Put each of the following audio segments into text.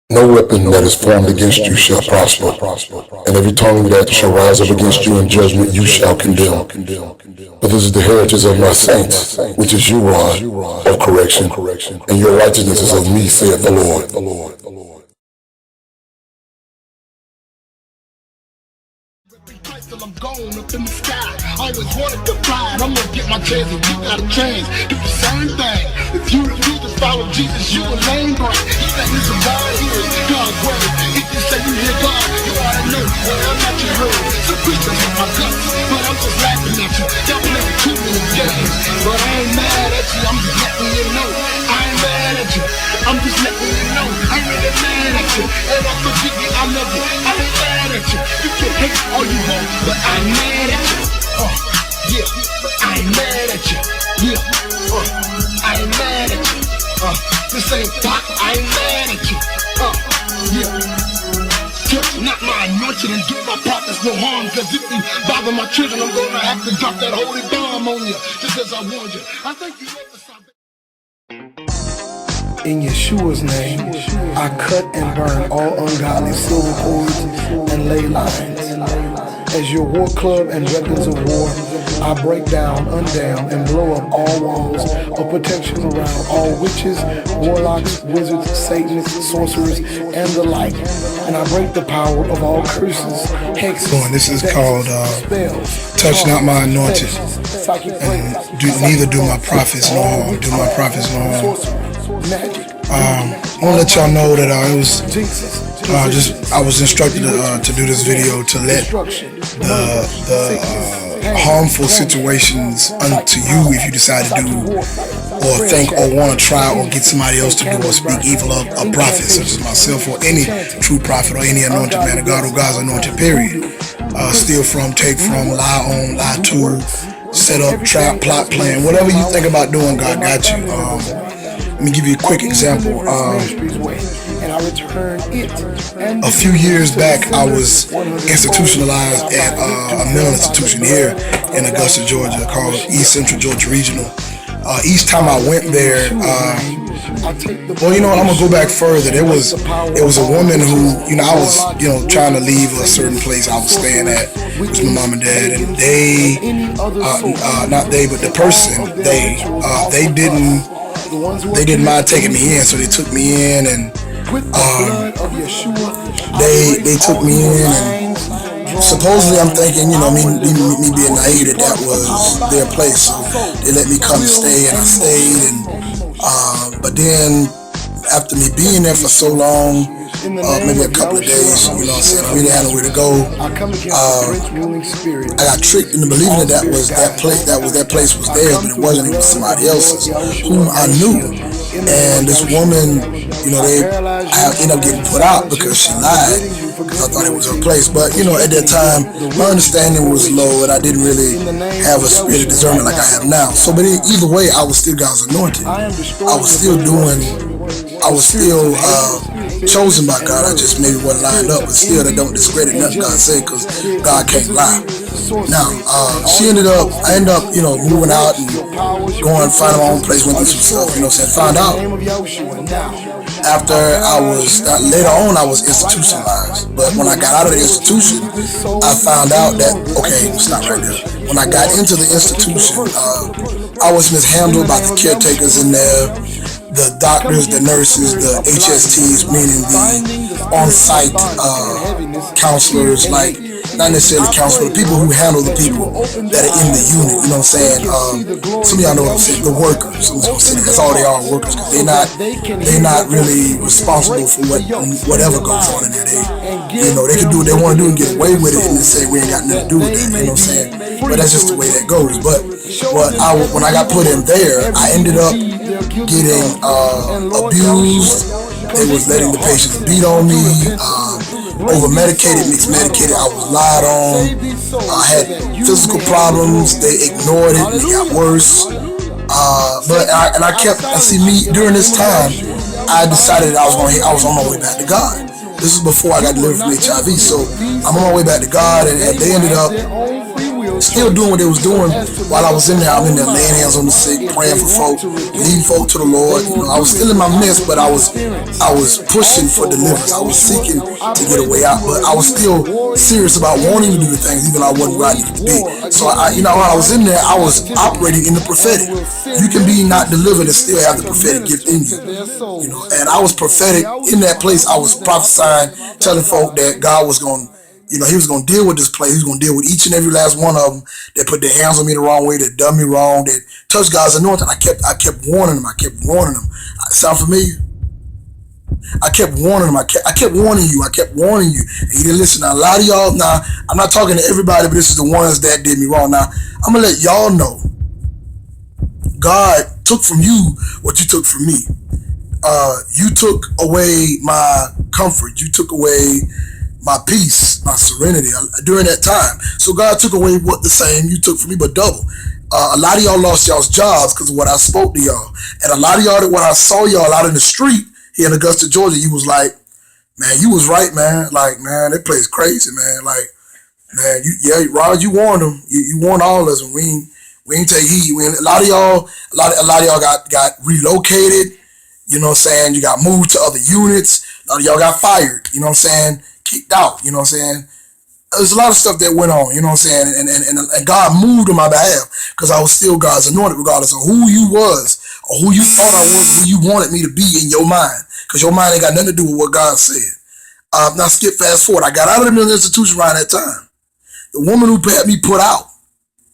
No weapon that is formed against you shall prosper, and every tongue that shall rise up against you in judgment you shall condemn. For this is the heritage of my saints, which is your rod of correction, and your righteousness is of me, saith the Lord. Till I'm gone up in the sky. Always wanted to fly, and I'm gonna get my chance if you got a chance. Do the same thing. If you refuse to follow Jesus, you a lame brain. You think this is God here, God's way. If you say you hear God, you ought to know. Well, I'm not your hero. Some preachers hit my guts, but I'm just laughing at you. Y'all never keep me in games, but I ain't mad at you. I'm just letting you know. I ain't mad at you. I'm just letting you know. I ain't really mad at you. And I forgive you. I love you. I ain't mad at you. You can hate all you want, but I'm mad at you. Yeah, I ain't mad at you. Yeah, I ain't mad at you. This ain't pop, I ain't mad at you. Yeah. Touch not my anointed and do my prophets no harm. Cause if you bother my children, I'm gonna have to drop that holy bomb on you. Just as I warned you. I think you know the salvation. In Yeshua's name, I cut and burn all ungodly silver cords and ley lines. As your war club and weapons of war, I break down, undown, and blow up all walls of protection around all witches, warlocks, wizards, satanists, sorcerers, and the like. And I break the power of all curses, hexes, This is called spells, Touch Not My Anointed, psychic and neither do my prophets no harm. Do my prophets no harm. I want to let y'all know that I was instructed to do this video to let the harmful situations unto you, if you decide to do or think or want to try or get somebody else to do or speak evil of a prophet such as myself or any true prophet or any anointed man of God or God's anointed, period. Steal from, take from, lie on, lie to, set up, trap, plot, plan, whatever you think about doing, God got you. Let me give you a quick example. A few years back, I was institutionalized at a mental institution here in Augusta, Georgia, called East Central Georgia Regional. Each time I went there, well, you know what, I'm gonna go back further. There was a woman who, I was, trying to leave a certain place I was staying at with my mom and dad, and they, not they, but the person, they didn't mind taking me in, so they took me in, and they took me in, and supposedly I'm thinking, me being naive, that was their place, so they let me come and stay, and I stayed, and but then after me being there for so long, maybe a couple of days, I really had nowhere to go. I got tricked into believing that that place was theirs, but it wasn't. It was somebody else's, whom I knew. And this woman, I ended up getting put out because she lied, because I thought it was her place. But, at that time, my understanding was low, and I didn't really have a spirit of discernment like I have now. So, but either way, I was still God's anointed. I was still chosen by God. I just maybe wasn't lined up, but still, that don't discredit nothing God said, because God can't lie. Now, I ended up, moving out and going, finding my own place, went through some stuff, found out after later on I was institutionalized. But when I got out of the institution, I found out that, okay, stop right there. When I got into the institution, I was mishandled by the caretakers in there, the doctors, the nurses, the HSTs, meaning the on-site counselors, like, not necessarily counselors, but people who handle the people that are in the unit, some of y'all know what I'm saying, the workers. I'm just gonna say that's all they are, workers, because they're not really responsible for whatever goes on in there. They can do what they want to do and get away with it and then say we ain't got nothing to do with that, you know what I'm saying? But that's just the way that goes. But when I got put in there, I ended up getting abused. They was letting the patients beat on me, over-medicated, mixed medicated. I was lied on. I had physical problems. They ignored it, and it got worse. During this time, I decided that I was on my way back to God. This is before I got delivered from HIV, so I'm on my way back to God, and they ended up still doing what they was doing while I was in there. I'm in there laying hands on the sick, praying for folk, leading folk to the Lord. You know, I was still in my mess, but I was pushing for deliverance. I was seeking to get a way out, but I was still serious about wanting to do the things, even though I wasn't where I needed to be. So while I was in there, I was operating in the prophetic. You can be not delivered and still have the prophetic gift in you. You know, and I was prophetic in that place. I was prophesying, telling folk that God was going, you know, he was going to deal with this place. He was going to deal with each and every last one of them that put their hands on me the wrong way, that done me wrong, that touched God's anointing. I kept warning them. I kept warning them. Sound familiar? I kept warning them. I kept warning you. I kept warning you. And you didn't listen. Now, a lot of y'all, now, I'm not talking to everybody, but this is the ones that did me wrong. Now, I'm going to let y'all know God took from you what you took from me. You took away my comfort. You took away my peace, my serenity during that time. So God took away what the same you took from me, but double. A lot of y'all lost y'all's jobs because of what I spoke to y'all. And a lot of y'all, that when I saw y'all out in the street here in Augusta, Georgia, you was like, man, you was right, man. Like, man, that place crazy, man. Like, man, Rod, you warned them. You warned all of us. And we ain't take heed. A lot of y'all got relocated. You know what I'm saying? You got moved to other units. A lot of y'all got fired. You know what I'm saying? Kicked out. You know what I'm saying? There's a lot of stuff that went on. You know what I'm saying? And God moved on my behalf because I was still God's anointed, regardless of who you was or who you thought I was, who you wanted me to be in your mind. Because your mind ain't got nothing to do with what God said. Now skip fast forward. I got out of the mental institution around that time. The woman who had me put out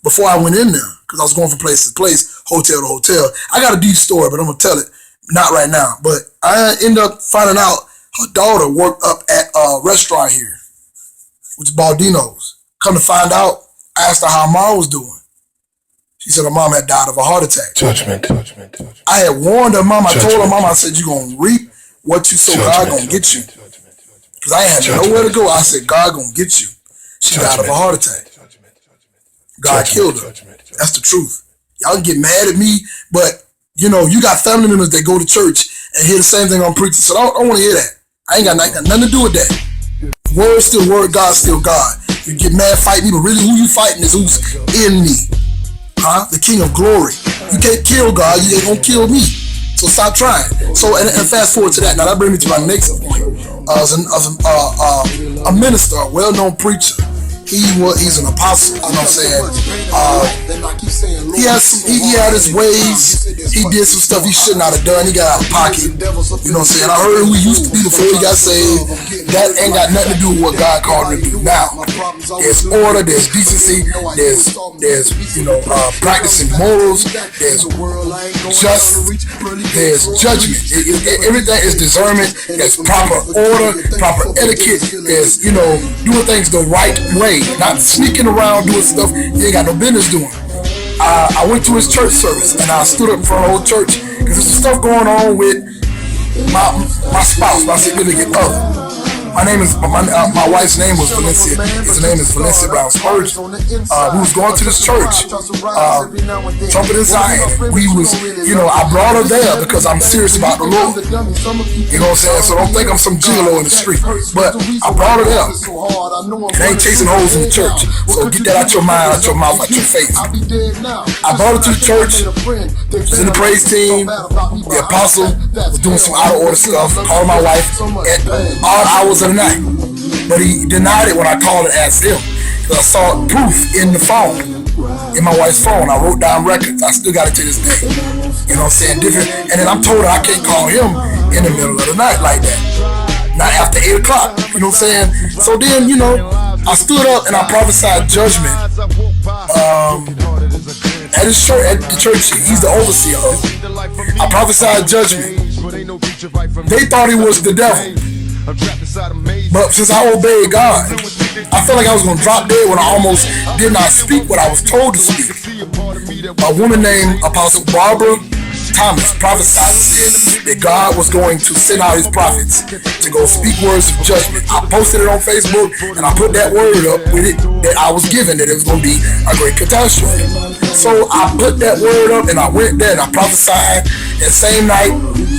before I went in there, because I was going from place to place, hotel to hotel. I got a deep story, but I'm going to tell it. Not right now. But I ended up finding out her daughter worked up at a restaurant here, which is Baldino's. Come to find out, I asked her how mom was doing. She said her mom had died of a heart attack. Judgment. I had warned her mom. I told her mom, I said, you're going to reap what you sow. God going to get you. Because I ain't had nowhere to go. I said, God going to get you. She died of a heart attack. God killed her. That's the truth. Y'all can get mad at me, but you know, you got family members that go to church and hear the same thing I'm preaching. So I don't want to hear that. I ain't got nothing to do with that. Word still word, God still God. You get mad, fight me, but really who you fighting is who's in me. The King of Glory. You can't kill God, you ain't gonna kill me. So stop trying. So and fast forward to that. Now that brings me to my next point. A minister, a well-known preacher. He's an apostle, you know what I'm saying? He had his ways. He did some stuff he should not have done. He got out of pocket. You know what I'm saying? I heard who he used to be before he got saved. That ain't got nothing to do with what God called him to do now. There's order, there's decency, there's practicing morals, there's judgment. Everything is discernment. There's proper order, proper etiquette. There's, doing things the right way. Not sneaking around doing stuff you ain't got no business doing. I went to his church service and I stood up in front of the whole church because there's some stuff going on with my spouse, my significant other. My wife's name was Valencia. His name is Valencia Brown Spurgeon. We was going to this church, Trumpet in Zion. I brought her there because I'm serious about the Lord. You know what I'm saying? So don't think I'm some gigolo in the street. But I brought her there. It ain't chasing holes in the church. So get that out your mind, out your mouth, out your face. I brought her to the church. Was in the praise team. The apostle was doing some out of order stuff. Called my wife at odd hours of the night. But he denied it when I called and asked him. Because I saw proof in the phone. In my wife's phone. I wrote down records. I still got it to this day. You know what I'm saying? Different. And then I'm told I can't call him in the middle of the night like that. Not after 8 o'clock. You know what I'm saying? So then, I stood up and I prophesied judgment. At his church, at the church, he's the overseer of it. I prophesied judgment. They thought he was the devil. But since I obeyed God, I felt like I was going to drop dead when I almost did not speak what I was told to speak. A woman named Apostle Barbara Thomas prophesied that God was going to send out his prophets to go speak words of judgment. I posted it on Facebook and I put that word up with it that I was given, that it was going to be a great catastrophe. So I put that word up and I went there and I prophesied. That same night,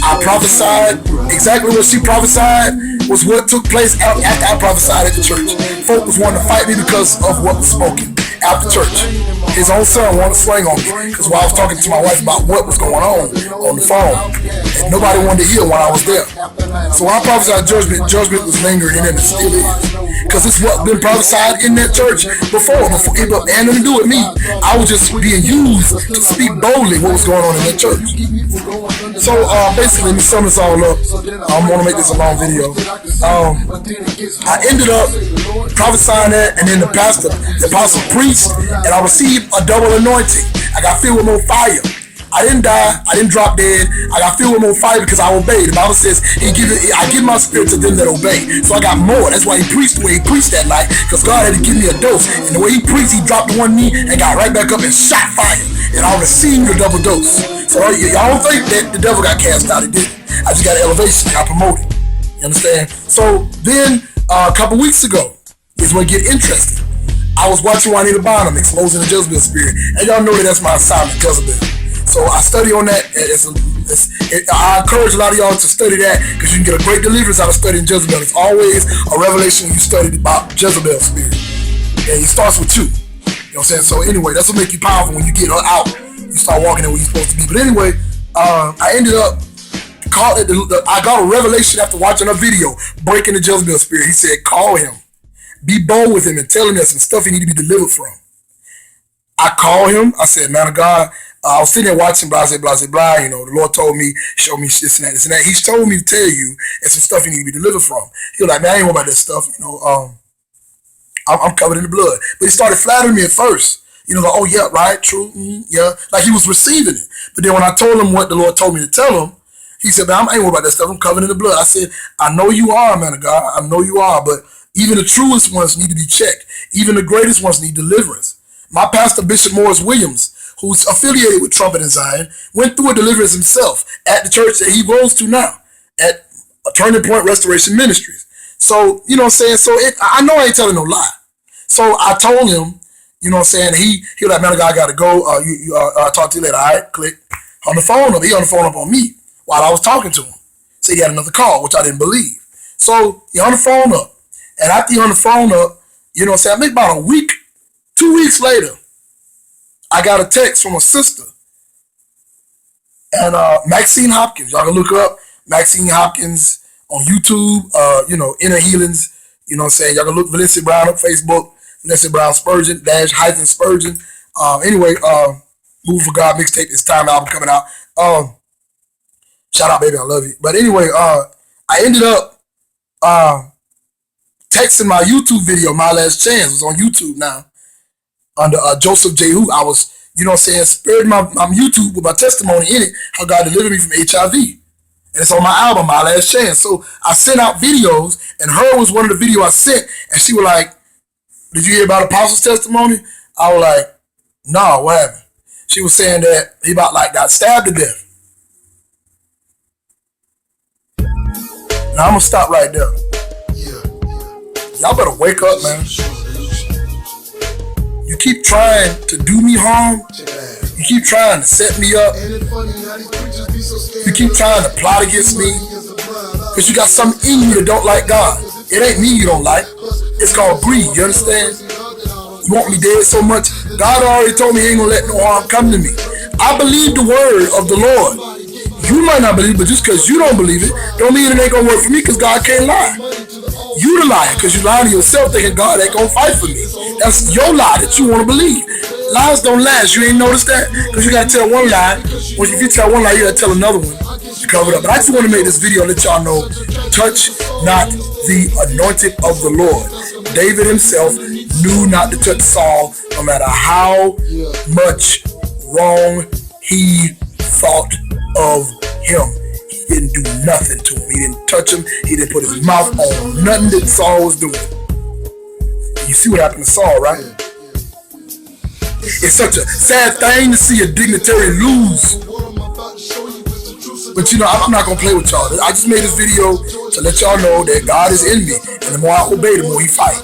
I prophesied exactly what she prophesied was what took place after I prophesied at the church. Folk was wanting to fight me because of what was spoken. after church. His own son wanted to swing on me because while I was talking to my wife about what was going on the phone, and nobody wanted to hear while I was there. So when I prophesied judgment was lingering in it and still is. Because it's what been prophesied in that church before it had nothing to do with me. I was just being used to speak boldly what was going on in that church. So basically, let me sum this all up. I'm going to make this a long video. I ended up prophesying that, and then the apostle preached, and I received a double anointing. I got filled with more fire. I didn't die. I didn't drop dead. I got filled with more fire because I obeyed. The Bible says, I give my spirit to them that obey. So I got more. That's why he preached the way he preached that night, because God had to give me a dose. And the way he preached, he dropped one knee and got right back up and shot fire. And I received a double dose. So y'all don't think that the devil got cast out. It didn't. I just got an elevation. I got promoted. You understand? So then a couple weeks ago is when it get interesting. I was watching Juanita Bonham exposing the Jezebel spirit. And y'all know that that's my assignment, Jezebel. So I study on that. I encourage a lot of y'all to study that because you can get a great deliverance out of studying Jezebel. It's always a revelation you study about Jezebel spirit. And it starts with you. You know what I'm saying? So anyway, that's what make you powerful when you get out. You start walking in where you're supposed to be. But anyway, I ended up I got a revelation after watching a video breaking the Jezebel spirit. He said, call him. Be bold with him and tell him there's some stuff he need to be delivered from. I called him. I said, man of God, I was sitting there watching blah, blah, blah, blah. You know, the Lord told me, showed me this and that, this and that. He's told me to tell you there's some stuff you need to be delivered from. He was like, man, I ain't know about that stuff. You know, I'm covered in the blood. But he started flattering me at first. You know, like, oh, yeah, right, true, yeah. Like he was receiving it. But then when I told him what the Lord told me to tell him, he said, man, I ain't worried about that stuff. I'm covered in the blood. I said, I know you are, man of God. I know you are. But even the truest ones need to be checked. Even the greatest ones need deliverance. My pastor, Bishop Morris Williams, who's affiliated with Trumpet and Zion, went through a deliverance himself at the church that he goes to now, at Turning Point Restoration Ministries. So, you know what I'm saying? So I know I ain't telling no lie. So I told him, you know what I'm saying? He was like, man, I got to go. I'll talk to you later. All right, click. On the phone up. He on the phone up on me while I was talking to him. So he had another call, which I didn't believe. So he on the phone up. And after he on the phone up, you know what I'm saying? I think about a week, 2 weeks later, I got a text from a sister. And Maxine Hopkins, y'all can look up Maxine Hopkins on YouTube, you know, Inner Healings, you know what I'm saying? Y'all can look Valencia Brown up Facebook, Valencia Brown Spurgeon, _ Spurgeon. Anyway, Move for God mixtape, it's time album coming out. Shout out, baby, I love you. But anyway, I ended up texting my YouTube video, My Last Chance. It's on YouTube now. Under Joseph J. Who. I was, you know what I'm saying, spared my YouTube with my testimony in it, how God delivered me from HIV. And it's on my album, My Last Chance. So I sent out videos, and her was one of the videos I sent, and she was like, did you hear about Apostle's testimony? I was like, no, what happened? She was saying that he about like got stabbed to death. Now I'm gonna stop right there. Y'all better wake up, man. You keep trying to do me harm. You keep trying to set me up. You keep trying to plot against me. Because you got something in you that don't like God. It ain't me you don't like. It's called greed, you understand? You want me dead so much? God already told me he ain't gonna let no harm come to me. I believe the word of the Lord. You might not believe it, but just because you don't believe it, don't mean it ain't gonna work for me, because God can't lie. You the liar, because you lying to yourself thinking God ain't gonna fight for me. That's your lie that you want to believe. Lies don't last. You ain't noticed that? Because you gotta tell one lie. Well, if you tell one lie, you gotta tell another one to cover it up. But I just want to make this video and let y'all know, touch not the anointed of the Lord. David himself knew not to touch Saul, no matter how much wrong he thought of him. He didn't do nothing to him. He didn't touch him. He didn't put his mouth on nothing that Saul was doing. You see what happened to Saul, right? It's such a sad thing to see a dignitary lose. But you know, I'm not gonna play with y'all. I just made this video to let y'all know that God is in me, and the more I obey, the more he fight.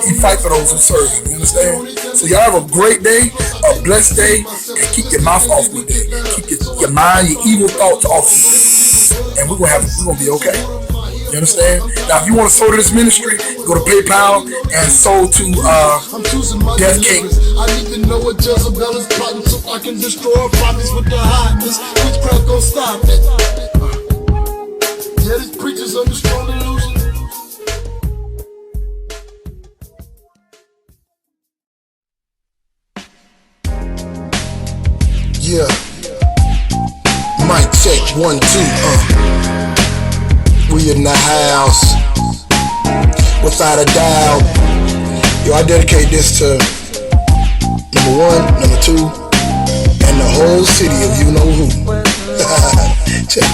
He fight for those who serve him. You understand? So y'all have a great day, a blessed day, and keep your mouth off me day. Keep your mind, your evil thoughts off me day. And we're gonna be okay. You understand? Now, if you want to sow to this ministry, go to PayPal and sow to I'm choosing my Death King. deliverance. I need to know what Jezebel is plotting so I can destroy prophets with the hotness. Witchcraft gon' stop it. Yeah, these preachers under strong delusion. Yeah. Mic check, 1, 2, We in the house, without a doubt. Yo, I dedicate this to number 1, number 2, and the whole city of you know who. Check.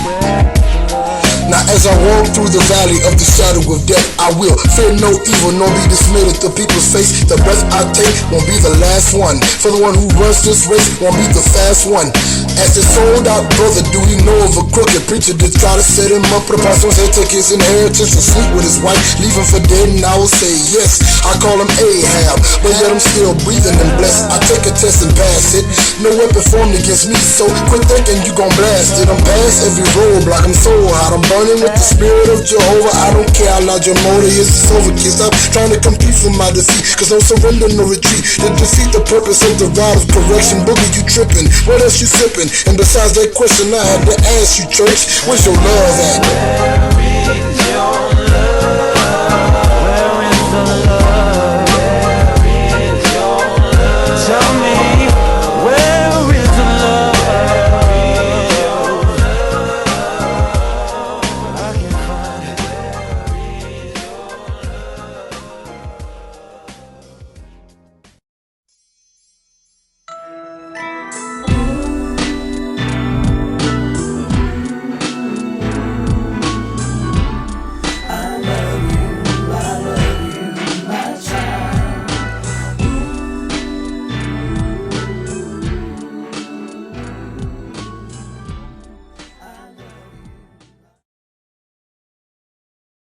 Now as I walk through the valley of the shadow of death, I will fear no evil, nor be dismayed at the people's face. The breath I take won't be the last one. For the one who runs this race won't be the fast one. As a sold out brother, do he know of a crooked preacher that try to set him up? The pastor's head, take his inheritance and sleep with his wife, leave him for dead, and I will say yes. I call him Ahab, but yet I'm still breathing and blessed. I take a test and pass it. No weapon formed against me, so quit thinking you gon' blast it. I'm past every roadblock, I'm so hot, I'm burning with the spirit of Jehovah. I don't care how loud your motor is, it's over, kid. Stop trying to compete for my defeat, cause no surrender, no retreat. To defeat the purpose of the rod of correction. Boogie, you tripping, what else you sipping? And besides that question I had to ask you, church, where's your love at?